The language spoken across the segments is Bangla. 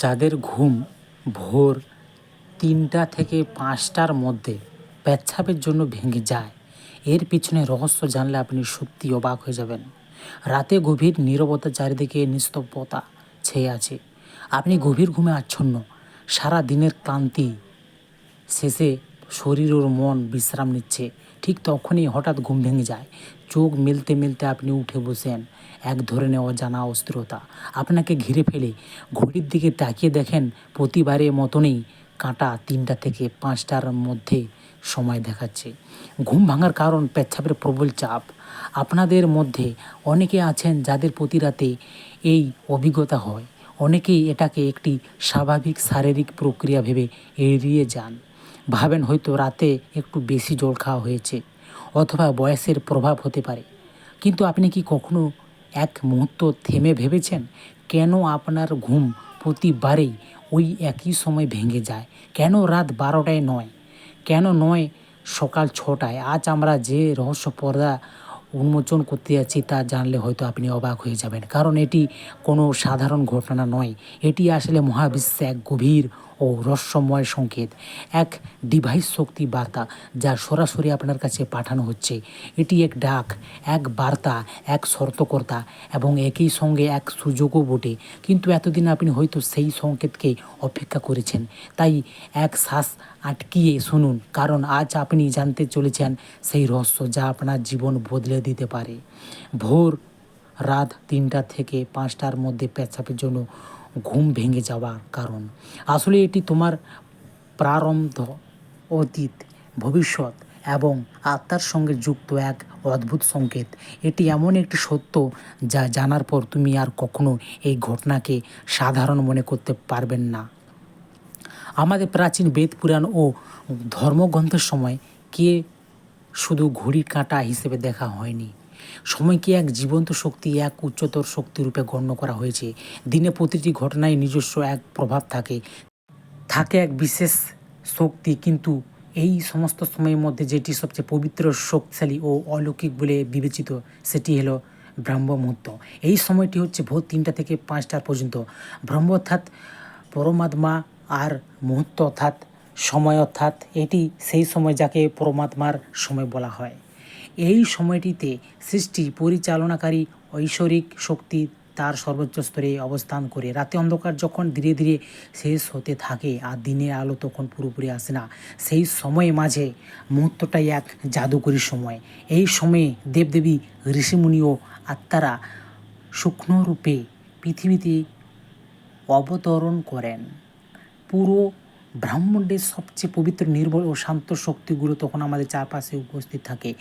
যাদের ঘুম ভোর ৩টা থেকে ৫টার মধ্যে পেচ্ছাপের জন্য ভেঙে যায়, এর পিছনে রহস্য জানলে আপনি সত্যি অবাক হয়ে যাবেন। রাতে গভীর নীরবতা, চারিদিকে নিস্তব্ধতা ছেয়ে আছে। আপনি গভীর ঘুমে আচ্ছন্ন, সারা দিনের ক্লান্তি শেষে শরীর ও মন বিশ্রাম নিচ্ছে। ঠিক তখনই হঠাৎ ঘুম ভেঙে যায়। চোখ মেলতে মেলতে আপনি উঠে বসেন। এক ধরনের অজানা অস্থিরতা আপনাকে ঘিরে ফেলে। ঘড়ির দিকে তাকিয়ে দেখেন প্রতিবারের মতনই কাঁটা ৩টা থেকে ৫টার মধ্যে সময় দেখাচ্ছে। ঘুম ভাঙার কারণ পেচ্ছাপের প্রবল চাপ। আপনাদের মধ্যে অনেকে আছেন যাদের প্রতি রাতে এই অভিজ্ঞতা হয়। অনেকেই এটাকে একটি স্বাভাবিক শারীরিক প্রক্রিয়া ভেবে এড়িয়ে যান। ভাবেন হয়তো রাতে একটু বেশি জল খাওয়া হয়েছে, অথবা বয়সের প্রভাব হতে পারে। কিন্তু আপনি কি কখনো এক মুহূর্ত থেমে ভেবেছেন কেন আপনার ঘুম প্রতিবারেই ওই একই সময় ভেঙে যায়? কেন রাত 12টায় নয়? কেন নয় সকাল 6টায়? আজ আমরা যে রহস্য পর্দা উন্মোচন করতে যাচ্ছি তা জানলে হয়তো আপনি অবাক হয়ে যাবেন। কারণ এটি কোনো সাধারণ ঘটনা নয়। এটি আসলে মহাবিশ্বে এক গভীর ও রহস্যময় সংকেত, এক ডিভাইস শক্তি বার্তা যা সরাসরি আপনার কাছে পাঠানো হচ্ছে। এটি এক ডাক, এক বার্তা, এক সতর্কতা এবং একই সঙ্গে এক সুযোগও বটে। কিন্তু এতদিন আপনি হয়তো সেই সংকেতকে অপেক্ষা করেছেন। তাই এক শ্বাস আটকিয়ে শুনুন, কারণ আজ আপনি জানতে চলেছেন সেই রহস্য যা আপনার জীবন বদলে দিতে পারে। ভোর রাত ৩টা থেকে ৫টার মধ্যে পেচ্ছাপের জন্য ঘুম ভেঙে যাওয়ার কারণ। আসলে এটি তোমার প্রারব্ধ, অতীত, ভবিষ্যৎ এবং আত্মার সঙ্গে যুক্ত এক অদ্ভুত সংকেত। এটি এমন একটি সত্য যা জানার পর তুমি আর কখনো এই ঘটনাকে সাধারণ মনে করতে পারবেন না। আমাদের প্রাচীন বেদ, পুরাণ ও ধর্মগ্রন্থের সময় কে শুধু ঘড়ির কাঁটা হিসেবে দেখা হয়নি। সময়কে এক জীবন্ত শক্তি, এক উচ্চতর শক্তিরূপে গণ্য করা হয়েছে। দিনে প্রতিটি ঘটনায় নিজস্ব এক প্রভাব থাকে এক বিশেষ শক্তি। কিন্তু এই সমস্ত সময়ের মধ্যে যেটি সবচেয়ে পবিত্র, শক্তিশালী ও অলৌকিক বলে বিবেচিত, সেটি হলো ব্রাহ্ম মুহূর্ত। এই সময়টি হচ্ছে ভোর ৩টা থেকে ৫টা পর্যন্ত। ব্রহ্ম অর্থাৎ পরমাত্মা, আর মুহূর্ত অর্থাৎ সময়, অর্থাৎ এটি সেই সময় যাকে পরমাত্মার সময় বলা হয়। এই সময়টিতে সৃষ্টি পরিচালনাকারী ঐশ্বরিক শক্তি তার সর্বোচ্চ স্তরে অবস্থান করে। রাতে অন্ধকার যখন ধীরে ধীরে শেষ হতে থাকে আর দিনের আলো তখন পুরোপুরি আসে না, সেই সময়ে মাঝে মুহূর্তটাই এক জাদুকরী সময়। এই সময়ে দেবদেবী, ঋষিমুনি ও আত্মারা সূক্ষ্ম রূপে পৃথিবীতে অবতরণ করেন। পুরো ব্রহ্মাণ্ডের সবচেয়ে পবিত্র, নির্মল ও শান্ত শক্তিগুলো তখন আমাদের চারপাশে উপস্থিত থাকে।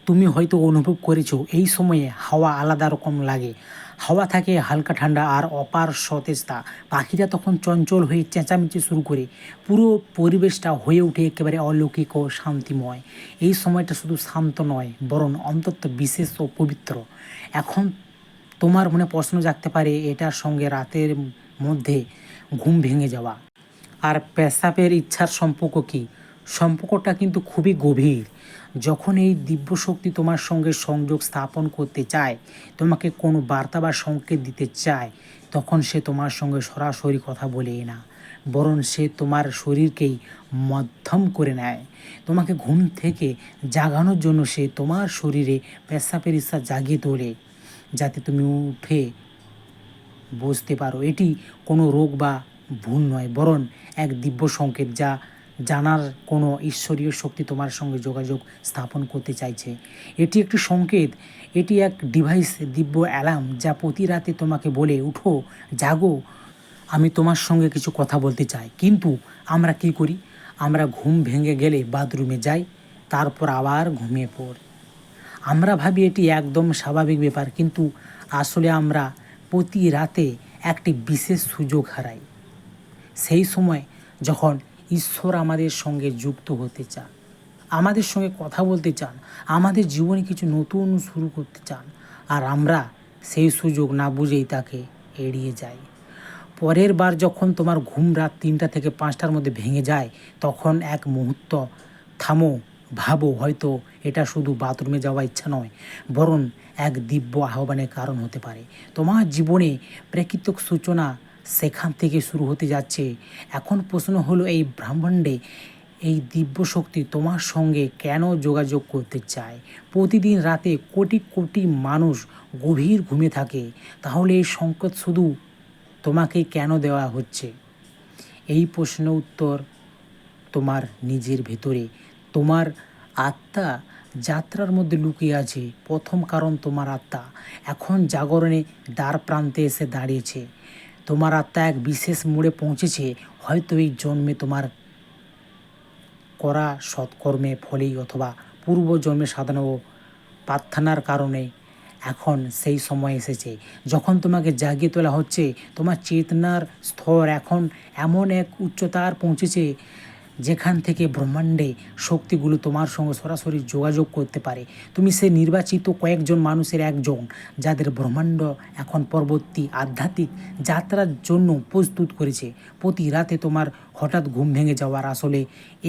তুমি হয়তো অনুভব করেছো এই সময়ে হাওয়া আলাদা রকম লাগে। হাওয়া থাকে হালকা ঠান্ডা আর অপার সতেজতা। পাখিরা তখন চঞ্চল হয়ে চেঁচামেচি শুরু করে। পুরো পরিবেশটা হয়ে ওঠে একেবারে অলৌকিক ও শান্তিময়। এই সময়টা শুধু শান্ত নয়, বরং অন্তত বিশেষ ও পবিত্র। এখন তোমার মনে প্রশ্ন জাগতে পারে, এটার সঙ্গে রাতের মধ্যে ঘুম ভেঙে যাওয়া আর পেশাবের ইচ্ছার সম্পর্ক কী? সম্পর্কটা কিন্তু খুবই গভীর। যখন এই দিব্য শক্তি তোমার সঙ্গে সংযোগ স্থাপন করতে চায়, তোমাকে কোনো বার্তা বা সংকেত দিতে চায়, তখন সে তোমার সঙ্গে সরাসরি কথা বলে না, বরং সে তোমার শরীরকেই মাধ্যম করে নেয়। তোমাকে ঘুম থেকে জাগানোর জন্য সে তোমার শরীরে পেশাবের ইচ্ছা জাগিয়ে তোলে, যাতে তুমি উঠে বুঝতে পারো। এটি কোনো রোগ বা ভুল নয়, বরং এক দিব্য সংকেত যা জানার কোনো ঈশ্বরীয় শক্তি তোমার সঙ্গে যোগাযোগ স্থাপন করতে চাইছে। এটি একটি সংকেত, এটি এক ডিভাইস, দিব্য অ্যালার্ম যা প্রতি রাতে তোমাকে বলে, উঠো, জাগো, আমি তোমার সঙ্গে কিছু কথা বলতে চাই। কিন্তু আমরা কি করি? আমরা ঘুম ভেঙে গেলে বাথরুমে যাই, তারপর আবার ঘুমিয়ে পড়ি। আমরা ভাবি এটি একদম স্বাভাবিক ব্যাপার, কিন্তু আসলে আমরা প্রতি রাতে একটি বিশেষ সুযোগ হারাই। সেই সময় যখন ঈশ্বর আমাদের সঙ্গে যুক্ত হতে চান, আমাদের সঙ্গে কথা বলতে চান, আমাদের জীবনে কিছু নতুন শুরু করতে চান, আর আমরা সেই সুযোগ না বুঝেই তাকে এড়িয়ে যাই। পরের বার যখন তোমার ঘুম রাত ৩টা থেকে ৫টার মধ্যে ভেঙে যায়, তখন এক মুহূর্ত থামো, ভাবো, হয়তো এটা শুধু বাথরুমে যাওয়া ইচ্ছা নয়, বরং এক দিব্য আহ্বানের কারণ হতে পারে। তোমার জীবনে প্রাকৃতিক সূচনা সেখান থেকে শুরু হতে যাচ্ছে। এখন প্রশ্ন হলো, এই ব্রহ্মাণ্ডে এই দিব্য শক্তি তোমার সঙ্গে কেন যোগাযোগ করতে চায়? প্রতিদিন রাতে কোটি কোটি মানুষ গভীর ঘুমে থাকে, তাহলে এই সংকেত শুধু তোমাকে কেন দেওয়া হচ্ছে? এই প্রশ্নের উত্তর তোমার নিজের ভেতরে, তোমার আত্মা যাত্রার মধ্যে লুকিয়ে আছে। প্রথম কারণ, তোমার আত্মা এখন জাগরণে দ্বার প্রান্তে এসে দাঁড়িয়েছে। তোমার আত্মা এক বিশেষ মোড়ে পৌঁছেছে। হয়তো এই জন্মে তোমার করা সৎকর্মে ফলেই অথবা পূর্বজন্মে সাধনা ও প্রার্থনার কারণে এখন সেই সময় এসেছে যখন তোমাকে জাগিয়ে তোলা হচ্ছে। তোমার চেতনার স্তর এখন এমন এক উচ্চতার পৌঁছেছে যেখান থেকে ব্রহ্মাণ্ডে শক্তিগুলো তোমার সঙ্গে সরাসরি যোগাযোগ করতে পারে। তুমি সে নির্বাচিত কয়েকজন মানুষের একজন, যাদের ব্রহ্মাণ্ড এখন পরবর্তী আধ্যাত্মিক যাত্রার জন্য প্রস্তুত করেছে। প্রতি রাতে তোমার হঠাৎ ঘুম ভেঙে যাওয়ার আসলে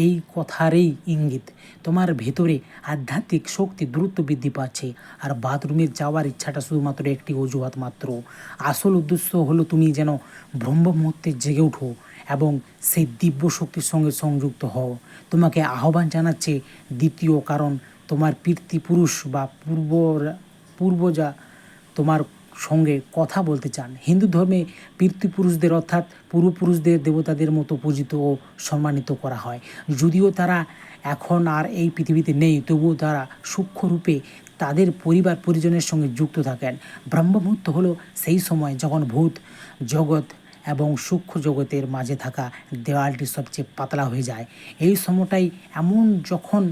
এই কথারই ইঙ্গিত। তোমার ভেতরে আধ্যাত্মিক শক্তি দ্রুত বৃদ্ধি পাচ্ছে, আর বাথরুমে যাওয়ার ইচ্ছাটা শুধুমাত্র একটি অজুহাত মাত্র। আসল উদ্দেশ্য হলো তুমি যেন ব্রহ্ম মুহূর্তে জেগে উঠো এবং সেই দিব্য শক্তির সঙ্গে সংযুক্ত হও। তোমাকে আহ্বান জানাচ্ছে দ্বিতীয় কারণ, তোমার পিতৃপুরুষ বা পূর্বজা তোমার সঙ্গে কথা বলতে চান। হিন্দু ধর্মে পিতৃপুরুষদের অর্থাৎ পূর্বপুরুষদের দেবতাদের মতো পূজিত ও সম্মানিত করা হয়। যদিও তারা এখন আর এই পৃথিবীতে নেই, তবুও তারা সূক্ষ্মরূপে তাদের পরিবার পরিজনের সঙ্গে যুক্ত থাকেন। ব্রহ্মমুহূর্ত হলো সেই সময় যখন ভূত জগৎ এবং সূক্ষ্ম জগতের মাঝে থাকা দেওয়ালটি সবচেয়ে পাতলা হয়ে যায়। এই সময়টাই এমন যখন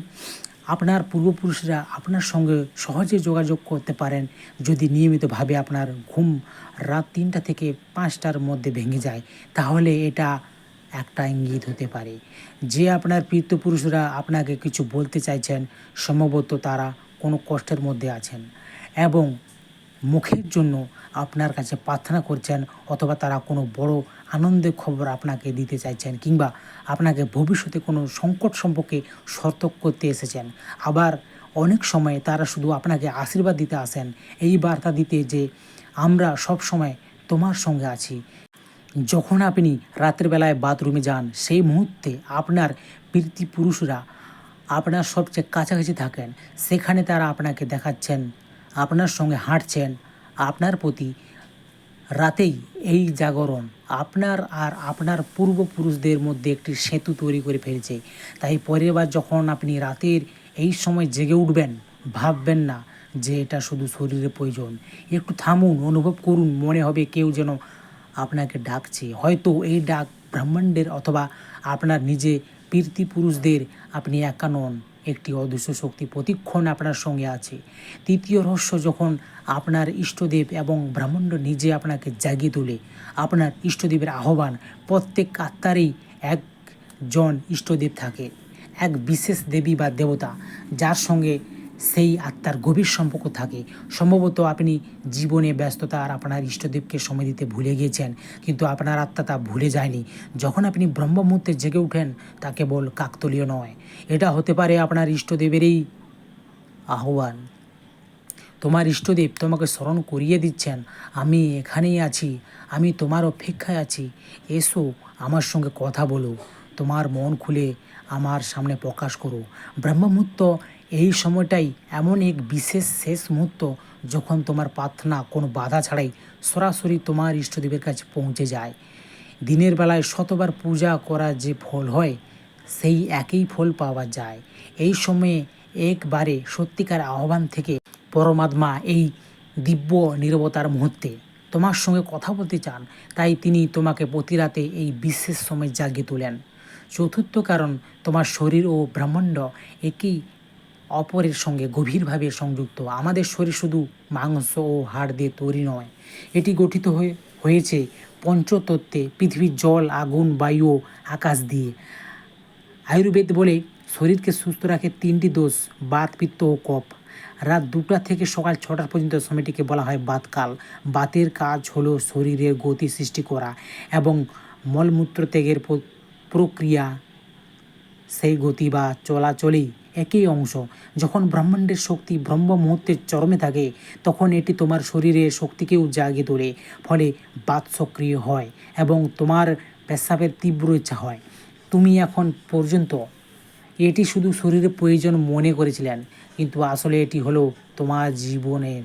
আপনার পূর্বপুরুষরা আপনার সঙ্গে সহজে যোগাযোগ করতে পারেন। যদি নিয়মিতভাবে আপনার ঘুম রাত 3টা থেকে 5টার মধ্যে ভেঙে যায়, তাহলে এটা একটা ইঙ্গিত হতে পারে যে আপনার পিতৃপুরুষরা আপনাকে কিছু বলতে চাইছেন। সম্ভবত তারা কোনো কষ্টের মধ্যে আছেন এবং মুখের জন্য আপনার কাছে প্রার্থনা করছেন, অথবা তারা কোনো বড় আনন্দের খবর আপনাকে দিতে চাইছেন, কিংবা আপনাকে ভবিষ্যতে কোনো সংকট সম্পর্কে সতর্ক করতে এসেছেন। আবার অনেক সময় তারা শুধু আপনাকে আশীর্বাদ দিতে আসেন, এই বার্তা দিতে যে আমরা সব সময় তোমার সঙ্গে আছি। যখন আপনি রাতের বেলায় বাথরুমে যান, সেই মুহূর্তে আপনার পিতৃপুরুষরা আপনার সবচেয়ে কাছাকাছি থাকেন। সেখানে তারা আপনাকে দেখাচ্ছেন, আপনার সঙ্গে হাঁটছেন। আপনার প্রতি রাতেই এই জাগরণ আপনার আর আপনার পূর্বপুরুষদের মধ্যে একটি সেতু তৈরি করে ফেলেছে। তাই পরের বার যখন আপনি রাতের এই সময় জেগে উঠবেন, ভাববেন না যে এটা শুধু শরীরের প্রয়োজন। একটু থামুন, অনুভব করুন, মনে হবে কেউ যেন আপনাকে ডাকছে। হয়তো এই ডাক ব্রহ্মাণ্ডের অথবা আপনার নিজে পিতৃপুরুষদের। আপনি একা নন, একটি অদৃশ্য শক্তি প্রতিক্ষণ আপনার সঙ্গে আছে। তৃতীয় রহস্য, যখন আপনার ইষ্টদেব এবং ব্রহ্মাণ্ড নিজে আপনাকে জাগিয়ে তোলে। আপনার ইষ্টদেবের আহ্বান, প্রত্যেক আত্মারই একজন ইষ্টদেব থাকে, এক বিশেষ দেবী বা দেবতা যার সঙ্গে সেই আত্মার গভীর সম্পর্ক থাকে। সম্ভবত আপনি জীবনে ব্যস্ততা আর আপনার ইষ্টদেবকে সময় দিতে ভুলে গিয়েছেন, কিন্তু আপনার আত্মা তা ভুলে যায়নি। যখন আপনি ব্রহ্ম মুহূর্তে জেগে উঠেন, তা কেবল কাকতালীয় নয়, এটা হতে পারে আপনার ইষ্টদেবেরই আহ্বান। তোমার ইষ্টদেব তোমাকে স্মরণ করিয়ে দিচ্ছেন, আমি এখানেই আছি, আমি তোমার অপেক্ষায় আছি, এসো আমার সঙ্গে কথা বলো, তোমার মন খুলে আমার সামনে প্রকাশ করো। ব্রহ্মমুহূর্ত এই সময়টাই এমন এক বিশেষ শেষ মুহূর্ত যখন তোমার প্রার্থনা কোনো বাধা ছাড়াই সরাসরি তোমার ইষ্টদেবের কাছে পৌঁছে যায়। দিনের বেলায় শতবার পূজা করা যে ফল হয়, সেই একই ফল পাওয়া যায় এই সময়ে। একবারে সত্যিকার আহ্বান থেকে পরমাত্মা এই দিব্য নীরবতার মুহূর্তে তোমার সঙ্গে কথা বলতে চান। তাই তিনি তোমাকে প্রতি রাতে এই বিশেষ সময় জাগিয়ে তোলেন। চতুর্থ কারণ, তোমার শরীর ও ব্রহ্মাণ্ড একই অপরের সঙ্গে গভীরভাবে সংযুক্ত। আমাদের শরীর শুধু মাংস ও হাড় দিয়ে তৈরি নয়, এটি গঠিত হয়েছে পঞ্চতত্ত্বে, পৃথিবীর জল, আগুন, বায়ু ও আকাশ দিয়ে। আয়ুর্বেদ বলে শরীরকে সুস্থ রাখে 3টি দোষ, বাত, পিত্ত ও কফ। রাত 2টা থেকে সকাল 6টা পর্যন্ত সময়টিকে বলা হয় বাতকাল। বাতের কাজ হলো শরীরের গতি সৃষ্টি করা এবং মলমূত্র ত্যাগের প্রক্রিয়া। সেই গতি বা চলাচলেই একই অংশ। যখন ব্রহ্মাণ্ডের শক্তি ব্রহ্ম মুহূর্তের চরমে থাকে তখন এটি তোমার শরীরের শক্তিকেও জাগিয়ে তোলে, ফলে বাত সক্রিয় হয় এবং তোমার পেশাবের তীব্র ইচ্ছা হয়। তুমি এখন পর্যন্ত এটি শুধু শরীরের প্রয়োজন মনে করেছিলেন, কিন্তু আসলে এটি হলো তোমার জীবনের,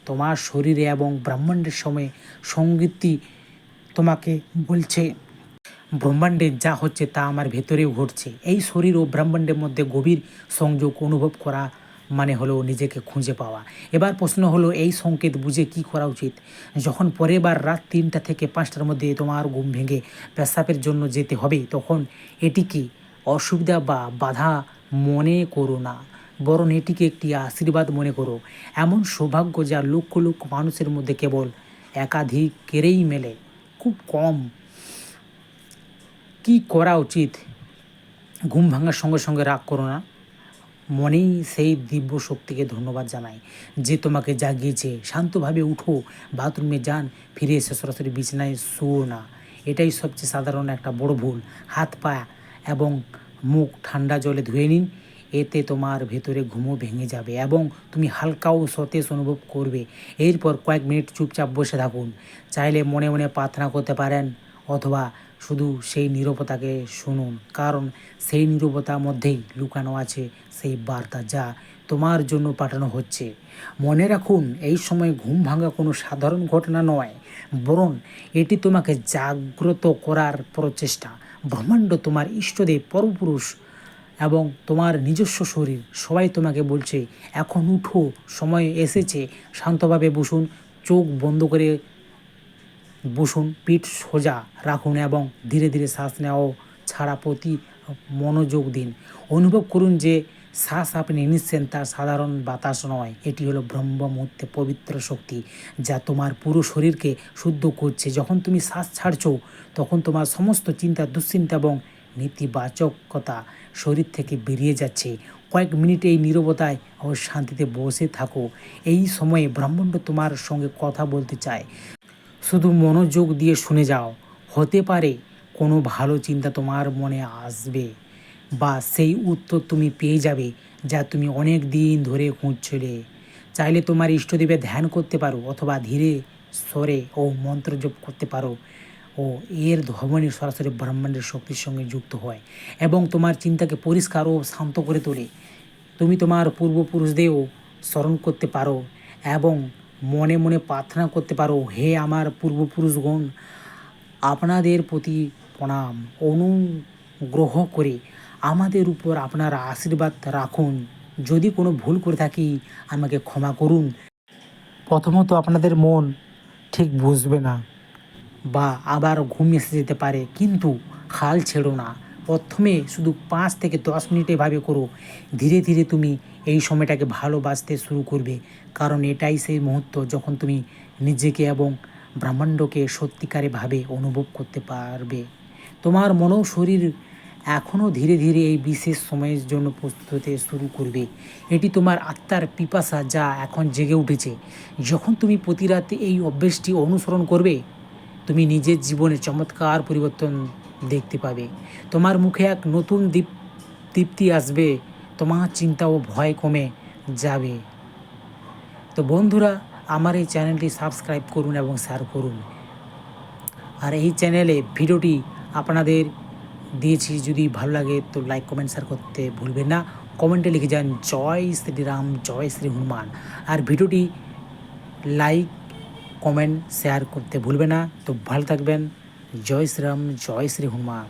তোমার শরীরে এবং ব্রহ্মাণ্ডের সময় সঙ্গীতটি তোমাকে বলছে ব্রহ্মাণ্ডে যা হচ্ছে তা আমার ভেতরেও ঘটছে। এই শরীর ও ব্রহ্মাণ্ডের মধ্যে গভীর সংযোগ অনুভব করা মানে হলো নিজেকে খুঁজে পাওয়া। এবার প্রশ্ন হলো, এই সংকেত বুঝে কি করা উচিত? যখন পরের বার রাত 3টা থেকে 5টার মধ্যে তোমার ঘুম ভেঙে পেশাবের জন্য যেতে হবে, তখন এটিকে অসুবিধা বা বাধা মনে করো না, বরং এটিকে একটি আশীর্বাদ মনে করো। এমন সৌভাগ্য যা লক্ষ লক্ষ মানুষের মধ্যে কেবল একাধিকেরই মেলে। খুব কম। কি করা উচিত? ঘুম ভাঙার সঙ্গে সঙ্গে রাগ করো না, মনেই সেই দিব্য শক্তিকে ধন্যবাদ জানাই যে তোমাকে জাগিয়েছে। শান্তভাবে উঠো, বাথরুমে যান, ফিরে এসে সরাসরি বিছানায় শুও না। এটাই সবচেয়ে সাধারণ একটা বড় ভুল। হাত পা এবং মুখ ঠান্ডা জলে ধুয়ে নিন, এতে তোমার ভেতরে ঘুমও ভেঙে যাবে এবং তুমি হালকা ও সতেজ অনুভব করবে। এরপর কয়েক মিনিট চুপচাপ বসে থাকুন। চাইলে মনে মনে প্রার্থনা করতে পারেন অথবা শুধু সেই নীরবতাকে শুনুন, কারণ সেই নীরবতার মধ্যেই লুকানো আছে সেই বার্তা যা তোমার জন্য পাঠানো হচ্ছে। মনে রাখুন, এই সময় ঘুম ভাঙা কোনো সাধারণ ঘটনা নয়, বরং এটি তোমাকে জাগ্রত করার প্রচেষ্টা। ব্রহ্মাণ্ড, তোমার ইষ্টদেব, পরপুরুষ এবং তোমার নিজস্ব শরীর সবাই তোমাকে বলছে, এখন উঠো, সময় এসেছে। শান্তভাবে বসুন, চোখ বন্ধ করে বসুন, পিঠ সোজা রাখুন এবং ধীরে ধীরে শ্বাস নেওয়া ছাড়া প্রতি মনোযোগ দিন। অনুভব করুন যে শ্বাস আপনি নিচ্ছেন তা সাধারণ বাতাস নয়, এটি হলো ব্রহ্ম মুহূর্তে পবিত্র শক্তি যা তোমার পুরো শরীরকে শুদ্ধ করছে। যখন তুমি শ্বাস ছাড়ছো তখন তোমার সমস্ত চিন্তা, দুশ্চিন্তা এবং নেতিবাচকতা শরীর থেকে বেরিয়ে যাচ্ছে। কয়েক মিনিট এই নীরবতায় ও শান্তিতে বসে থাকো। এই সময়ে ব্রহ্মাণ্ড তোমার সঙ্গে কথা বলতে চায়, শুধু মনোযোগ দিয়ে শুনে যাও। হতে পারে কোনো ভালো চিন্তা তোমার মনে আসবে বা সেই উত্তর তুমি পেয়ে যাবে যা তুমি অনেক দিন ধরে খুঁজছিলে। চাইলে তোমার ইষ্টদেবের ধ্যান করতে পারো অথবা ধীরে স্বরে ও মন্ত্র জপ করতে পারো, ও এর ধ্বনি সরাসরি ব্রহ্মাণ্ডের শক্তির সঙ্গে যুক্ত হয় এবং তোমার চিন্তাকে পরিষ্কার ও শান্ত করে তোলে। তুমি তোমার পূর্বপুরুষদেরও স্মরণ করতে পারো এবং মনে মনে প্রার্থনা করতে পারো, হে আমার পূর্বপুরুষগণ, আপনাদের প্রতি প্রণাম। অনুগ্রহ করে আমাদের উপর আপনার আশীর্বাদ রাখুন। যদি কোনো ভুল করে থাকি আমাকে ক্ষমা করুন। প্রথমত আপনাদের মন ঠিক বুঝবে না বা আবার ঘুম এসে যেতে পারে, কিন্তু হাল ছেড়ো না। প্রথমে শুধু 5 থেকে 10 মিনিট এভাবে করো। ধীরে ধীরে তুমি এই সময়টাকে ভালোবাসতে শুরু করবে, কারণ এটাই সেই মুহূর্ত যখন তুমি নিজেকে এবং ব্রহ্মাণ্ডকে সত্যিকারেভাবে অনুভব করতে পারবে। তোমার মন ও শরীর এখনও ধীরে ধীরে এই বিশেষ সময়ের জন্য প্রস্তুত হতে শুরু করবে। এটি তোমার আত্মার পিপাসা যা এখন জেগে উঠেছে। যখন তুমি প্রতি রাতে এই অভ্যেসটি অনুসরণ করবে, তুমি নিজের জীবনে চমৎকার পরিবর্তন দেখতে পাবে। তোমার মুখে এক নতুন দীপ্তি আসবে, তোমার চিন্তা ও ভয় কমে যাবে। তো বন্ধুরা, আমার এই চ্যানেলটি সাবস্ক্রাইব করুন এবং শেয়ার করুন। আর এই চ্যানেলে ভিডিওটি আপনাদের দিয়েছি, যদি ভালো লাগে তো লাইক, কমেন্ট, শেয়ার করতে ভুলবেন না। কমেন্টে লিখে যান জয় শ্রীরাম, জয় শ্রী হনুমান। আর ভিডিওটি লাইক, কমেন্ট, শেয়ার করতে ভুলবে না। তো ভালো থাকবেন। জয় শ্রীরাম, জয় শ্রী হনুমান।